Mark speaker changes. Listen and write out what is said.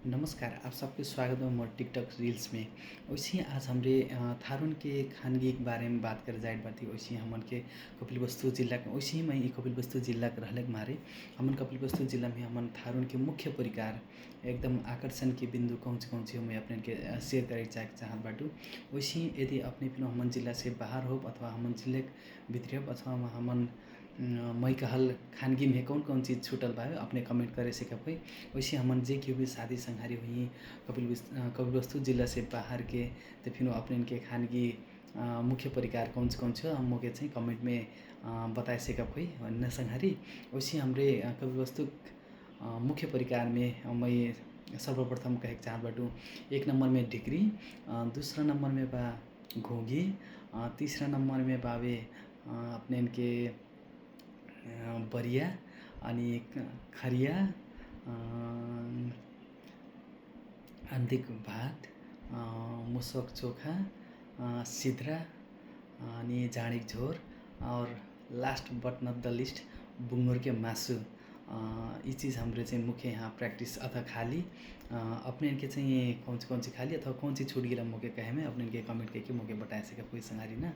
Speaker 1: नमस्कार, आप सबको स्वागत है मोर टिकटॉक रील्स में। वैसे ही आज हमरे थारून के खानगी के बारे में बात करे जाए बाती। वैसे ही हमन के कपिलवस्तु जिला के वैसे ही मैं ई कपिलवस्तु जिला के रहले के मारे हमन कपिलवस्तु जिला में हमन थारून के मुख्य परिकार एकदम आकर्षण के बिंदु कौन सी मैं अपने के शेयर करे चाहत बाटू। वैसे ही यदि अपने फिर हमन जिला से बाहर हो अथवा हमन जिले के भितर हो अथवा हमन मैं कहल खानगी में कौन चीज़ छूटल बा अपने कमेंट करे सकब है। वैसे हमन जे केहू भी शादी संघारी हुई कपिलवस्तु जिला से बाहर के तो फिर अपने के खानगी मुख्य परिकार कौन छ हम मोके चाहिँ कमेंट में बताए सकब है न संघारी। वैसे हमरे कपिलवस्तु मुख्य परिकार में मैं सर्वप्रथम कहे चाहत बाटू। एक नंबर में ढिकरी, दूसरा नंबर में बा घोगी, तीसरा नंबर में बावे अपने के बरिया अनि खरिया, अन्दिक भात, मुसक चोखा, सिद्रा अनि जाँडिक झोर और last but not the least बुंगुर के मासु। ये चीज़ हमरे चाहिँ मुख्य यहाँ प्रैक्टिस अथवा खाली अपने के चाहिँ कौन सी खाली अथवा कौन सी छूट गिला मोके कहे में अपने के कमेंट करके मोके बताए सके कोई संगारी ना।